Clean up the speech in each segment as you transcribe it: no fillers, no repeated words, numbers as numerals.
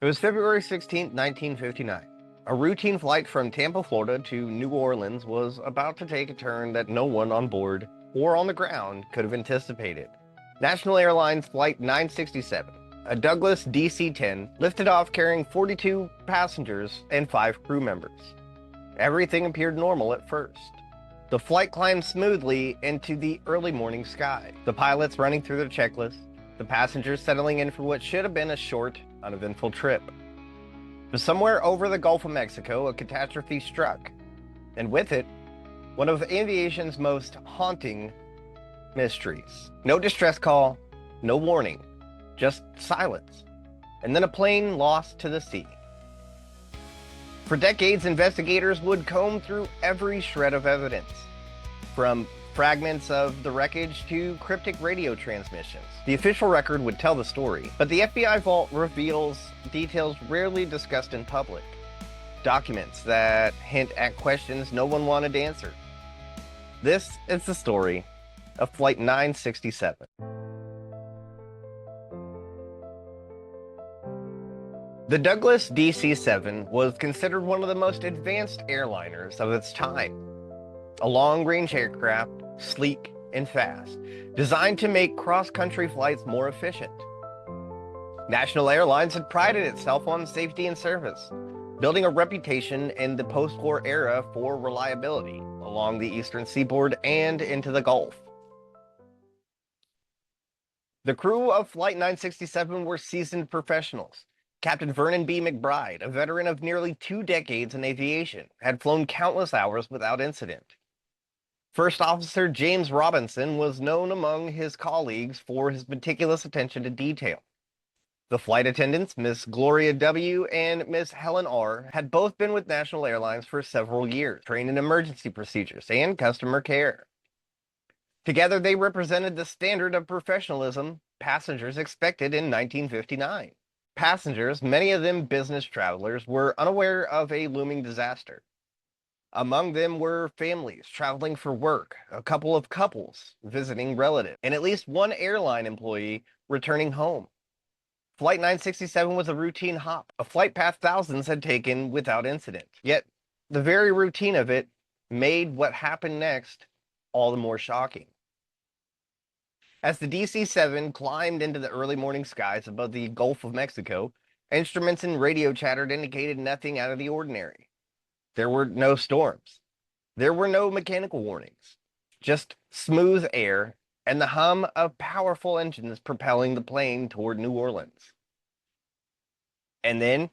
It was February 16, 1959. A routine flight from Tampa, Florida to New Orleans was about to take a turn that no one on board or on the ground could have anticipated. National Airlines Flight 967, a Douglas DC-10, lifted off carrying 42 passengers and 5 crew members. Everything appeared normal at first. The flight climbed smoothly into the early morning sky, the pilots running through their checklist, the passengers settling in for what should have been a short, uneventful trip. But somewhere over the Gulf of Mexico, a catastrophe struck, and with it, one of aviation's most haunting mysteries. No distress call, no warning, just silence, and then a plane lost to the sea. For decades, investigators would comb through every shred of evidence, from fragments of the wreckage to cryptic radio transmissions. The official record would tell the story, but the FBI vault reveals details rarely discussed in public. Documents that hint at questions no one wanted answered. This is the story of Flight 967. The Douglas DC-7 was considered one of the most advanced airliners of its time. A long-range aircraft, sleek and fast, designed to make cross-country flights more efficient. National Airlines had prided itself on safety and service, building a reputation in the post-war era for reliability along the eastern seaboard and into the Gulf. The crew of Flight 967 were seasoned professionals. Captain Vernon B. McBride, a veteran of nearly 2 decades in aviation, had flown countless hours without incident. First Officer James Robinson was known among his colleagues for his meticulous attention to detail. The flight attendants, Miss Gloria W. and Miss Helen R., had both been with National Airlines for several years, trained in emergency procedures and customer care. Together, they represented the standard of professionalism passengers expected in 1959. Passengers, many of them business travelers, were unaware of a looming disaster. Among them were families traveling for work, a couple of couples visiting relatives, and at least one airline employee returning home. Flight 967 was a routine hop, a flight path thousands had taken without incident. Yet, the very routine of it made what happened next all the more shocking. As the DC-7 climbed into the early morning skies above the Gulf of Mexico, instruments and radio chatter indicated nothing out of the ordinary. There were no storms. There were no mechanical warnings. Just smooth air and the hum of powerful engines propelling the plane toward New Orleans. And then,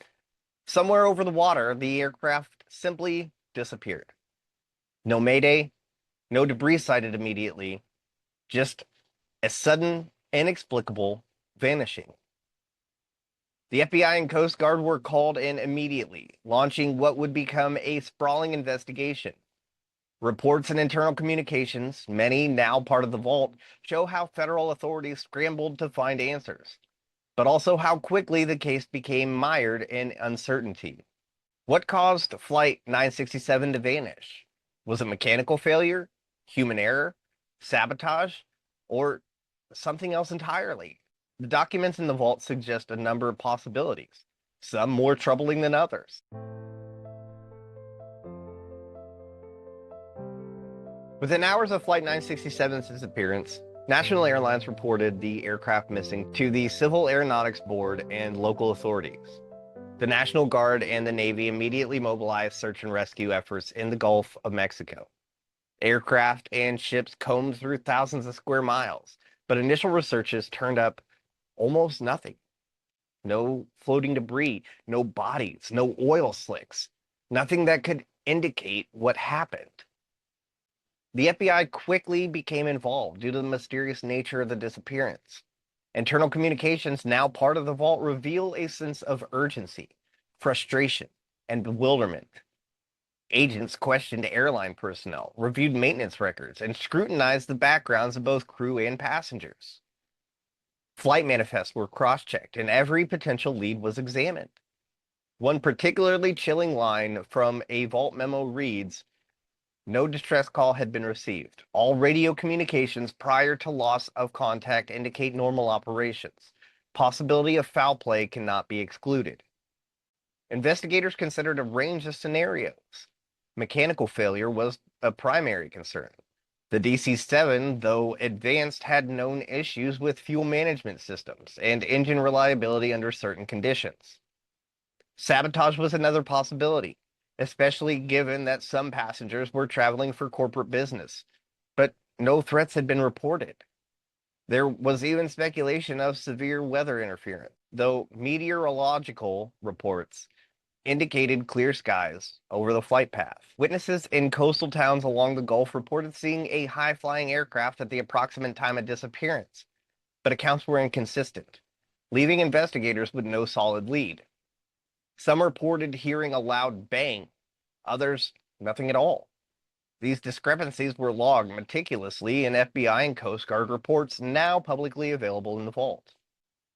somewhere over the water, the aircraft simply disappeared. No mayday, no debris sighted immediately, just a sudden, inexplicable vanishing. The FBI and Coast Guard were called in immediately, launching what would become a sprawling investigation. Reports and internal communications, many now part of the vault, show how federal authorities scrambled to find answers, but also how quickly the case became mired in uncertainty. What caused Flight 967 to vanish? Was it mechanical failure, human error, sabotage, or something else entirely? The documents in the vault suggest a number of possibilities, some more troubling than others. Within hours of Flight 967's disappearance, National Airlines reported the aircraft missing to the Civil Aeronautics Board and local authorities. The National Guard and the Navy immediately mobilized search and rescue efforts in the Gulf of Mexico. Aircraft and ships combed through thousands of square miles, but initial researches turned up almost nothing. No floating debris, no bodies, no oil slicks, nothing that could indicate what happened. The FBI quickly became involved due to the mysterious nature of the disappearance. Internal communications, now part of the vault, reveal a sense of urgency, frustration, and bewilderment. Agents questioned airline personnel, reviewed maintenance records, and scrutinized the backgrounds of both crew and passengers. Flight manifests were cross-checked, and every potential lead was examined. One particularly chilling line from a vault memo reads, "No distress call had been received. All radio communications prior to loss of contact indicate normal operations. Possibility of foul play cannot be excluded. Investigators considered a range of scenarios. Mechanical failure was a primary concern. The DC-7, though advanced, had known issues with fuel management systems and engine reliability under certain conditions. Sabotage was another possibility, especially given that some passengers were traveling for corporate business, but no threats had been reported. There was even speculation of severe weather interference, though meteorological reports indicated clear skies over the flight path. Witnesses in coastal towns along the Gulf reported seeing a high-flying aircraft at the approximate time of disappearance, but accounts were inconsistent, leaving investigators with no solid lead. Some reported hearing a loud bang, others nothing at all. These discrepancies were logged meticulously in FBI and Coast Guard reports now publicly available in the vault.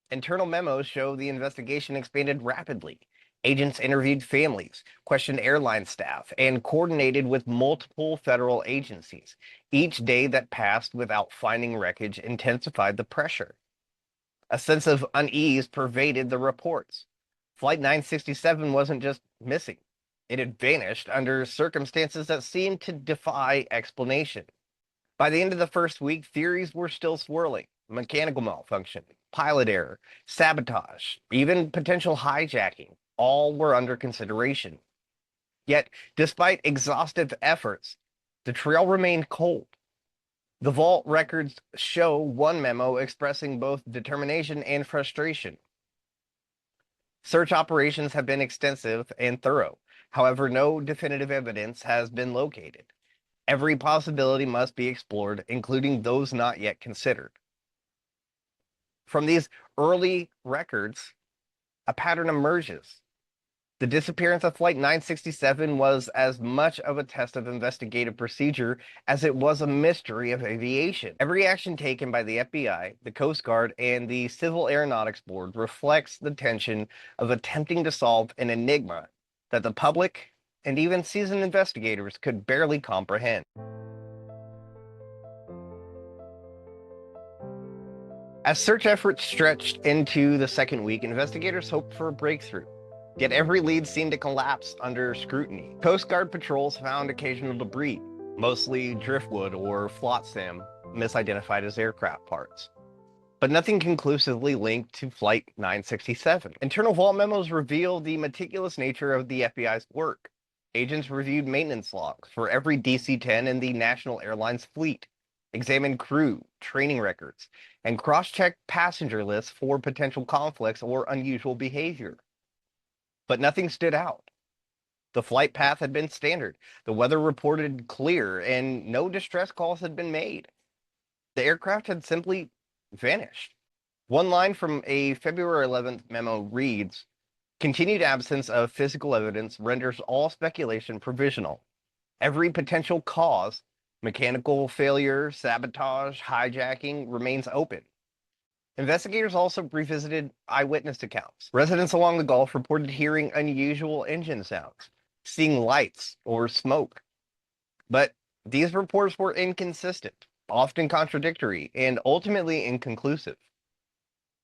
Internal memos show the investigation expanded rapidly. Agents interviewed families, questioned airline staff, and coordinated with multiple federal agencies. Each day that passed without finding wreckage intensified the pressure. A sense of unease pervaded the reports. Flight 967 wasn't just missing. It had vanished under circumstances that seemed to defy explanation. By the end of the first week, theories were still swirling. Mechanical malfunction, pilot error, sabotage, even potential hijacking, all were under consideration. Yet, despite exhaustive efforts, the trail remained cold. The vault records show one memo expressing both determination and frustration. Search operations have been extensive and thorough. However, no definitive evidence has been located. Every possibility must be explored, including those not yet considered. From these early records, a pattern emerges. The disappearance of Flight 967 was as much of a test of investigative procedure as it was a mystery of aviation. Every action taken by the FBI, the Coast Guard, and the Civil Aeronautics Board reflects the tension of attempting to solve an enigma that the public and even seasoned investigators could barely comprehend. As search efforts stretched into the second week, investigators hoped for a breakthrough. Yet every lead seemed to collapse under scrutiny. Coast Guard patrols found occasional debris, mostly driftwood or flotsam, misidentified as aircraft parts, but nothing conclusively linked to Flight 967. Internal vault memos reveal the meticulous nature of the FBI's work. Agents reviewed maintenance logs for every DC-10 in the National Airlines Fleet, examined crew, training records, and cross-checked passenger lists for potential conflicts or unusual behavior. But nothing stood out. The flight path had been standard, the weather reported clear, and no distress calls had been made. The aircraft had simply vanished. One line from a February 11th memo reads, "Continued absence of physical evidence renders all speculation provisional. Every potential cause, mechanical failure, sabotage, hijacking, remains open." Investigators also revisited eyewitness accounts. Residents along the Gulf reported hearing unusual engine sounds, seeing lights or smoke. But these reports were inconsistent, often contradictory, and ultimately inconclusive.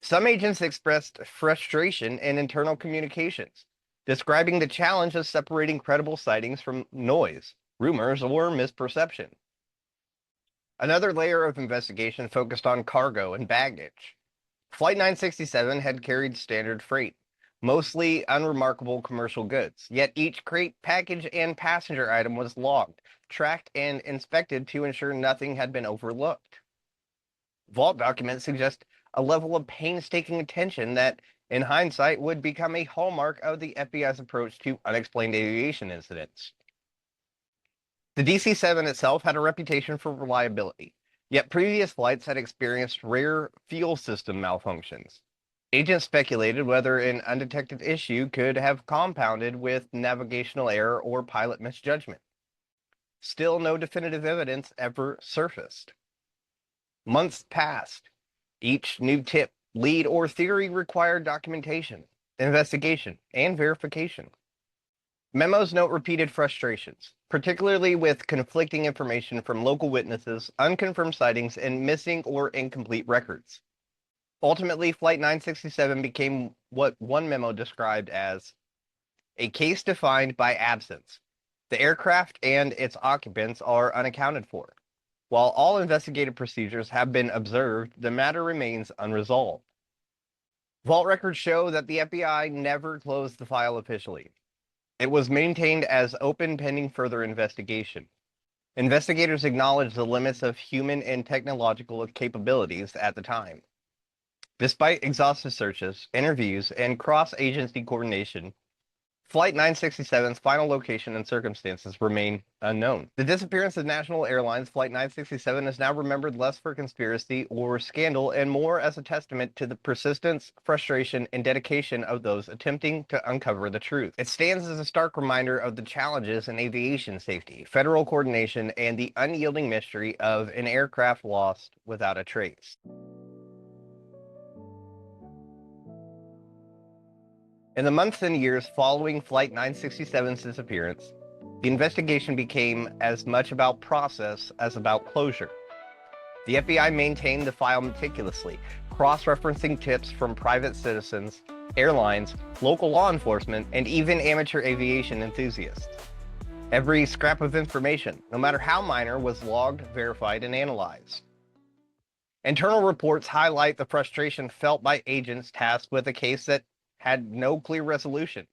Some agents expressed frustration in internal communications, describing the challenge of separating credible sightings from noise, rumors, or misperception. Another layer of investigation focused on cargo and baggage. Flight 967 had carried standard freight, mostly unremarkable commercial goods, yet each crate, package, and passenger item was logged, tracked, and inspected to ensure nothing had been overlooked. Vault documents suggest a level of painstaking attention that, in hindsight, would become a hallmark of the FBI's approach to unexplained aviation incidents. The DC-7 itself had a reputation for reliability, yet previous flights had experienced rare fuel system malfunctions. Agents speculated whether an undetected issue could have compounded with navigational error or pilot misjudgment. Still, no definitive evidence ever surfaced. Months passed. Each new tip, lead, or theory required documentation, investigation, and verification. Memos note repeated frustrations, particularly with conflicting information from local witnesses, unconfirmed sightings, and missing or incomplete records. Ultimately, Flight 967 became what one memo described as a case defined by absence. The aircraft and its occupants are unaccounted for. While all investigative procedures have been observed, the matter remains unresolved. Vault records show that the FBI never closed the file officially. It was maintained as open pending further investigation. Investigators acknowledged the limits of human and technological capabilities at the time. Despite exhaustive searches, interviews, and cross-agency coordination, Flight 967's final location and circumstances remain unknown. The disappearance of National Airlines Flight 967 is now remembered less for conspiracy or scandal and more as a testament to the persistence, frustration, and dedication of those attempting to uncover the truth. It stands as a stark reminder of the challenges in aviation safety, federal coordination, and the unyielding mystery of an aircraft lost without a trace. In the months and years following Flight 967's disappearance, the investigation became as much about process as about closure. The FBI maintained the file meticulously, cross-referencing tips from private citizens, airlines, local law enforcement, and even amateur aviation enthusiasts. Every scrap of information, no matter how minor, was logged, verified, and analyzed. Internal reports highlight the frustration felt by agents tasked with a case that had no clear resolution.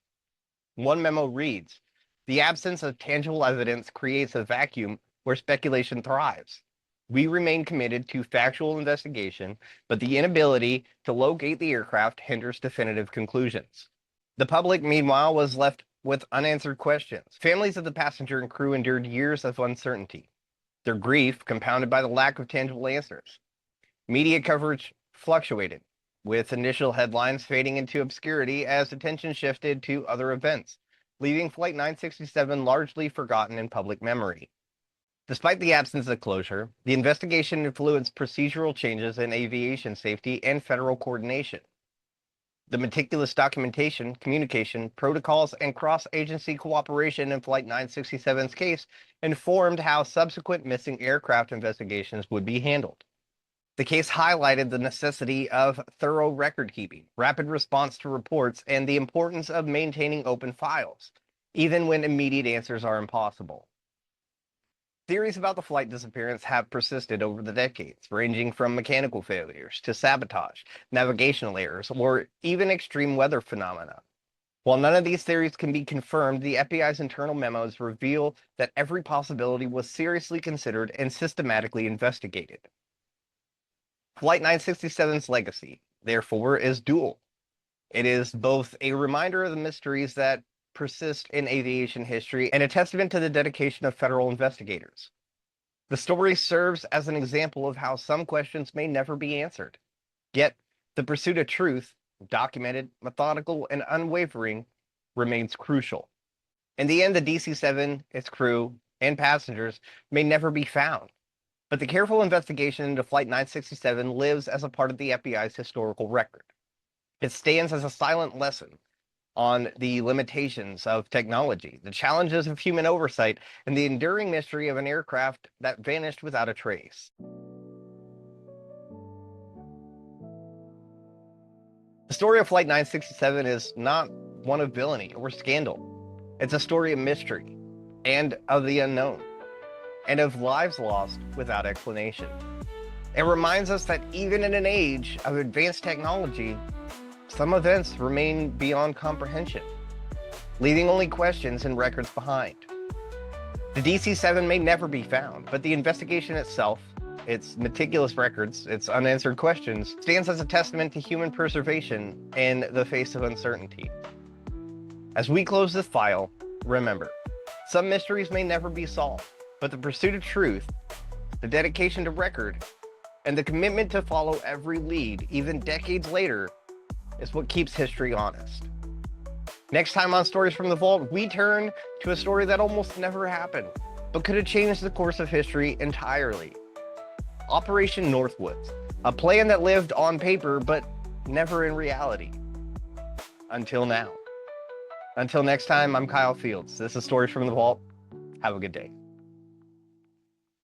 One memo reads, "The absence of tangible evidence creates a vacuum where speculation thrives. We remain committed to factual investigation, but the inability to locate the aircraft hinders definitive conclusions." The public, meanwhile, was left with unanswered questions. Families of the passenger and crew endured years of uncertainty, their grief compounded by the lack of tangible answers. Media coverage fluctuated, with initial headlines fading into obscurity as attention shifted to other events, leaving Flight 967 largely forgotten in public memory. Despite the absence of closure, the investigation influenced procedural changes in aviation safety and federal coordination. The meticulous documentation, communication, protocols, and cross-agency cooperation in Flight 967's case informed how subsequent missing aircraft investigations would be handled. The case highlighted the necessity of thorough record keeping, rapid response to reports, and the importance of maintaining open files, even when immediate answers are impossible. Theories about the flight disappearance have persisted over the decades, ranging from mechanical failures to sabotage, navigational errors, or even extreme weather phenomena. While none of these theories can be confirmed, the FBI's internal memos reveal that every possibility was seriously considered and systematically investigated. Flight 967's legacy, therefore, is dual. It is both a reminder of the mysteries that persist in aviation history and a testament to the dedication of federal investigators. The story serves as an example of how some questions may never be answered. Yet, the pursuit of truth, documented, methodical, and unwavering, remains crucial. In the end, the DC-7, its crew, and passengers may never be found. But the careful investigation into Flight 967 lives as a part of the FBI's historical record. It stands as a silent lesson on the limitations of technology, the challenges of human oversight, and the enduring mystery of an aircraft that vanished without a trace. The story of Flight 967 is not one of villainy or scandal. It's a story of mystery and of the unknown, and of lives lost without explanation. It reminds us that even in an age of advanced technology, some events remain beyond comprehension, leaving only questions and records behind. The DC-7 may never be found, but the investigation itself, its meticulous records, its unanswered questions, stands as a testament to human preservation in the face of uncertainty. As we close this file, remember, some mysteries may never be solved, but the pursuit of truth, the dedication to record, and the commitment to follow every lead, even decades later, is what keeps history honest. Next time on Stories from the Vault, we turn to a story that almost never happened, but could have changed the course of history entirely. Operation Northwoods, a plan that lived on paper, but never in reality. Until now. Until next time, I'm Kyle Fields. This is Stories from the Vault. Have a good day.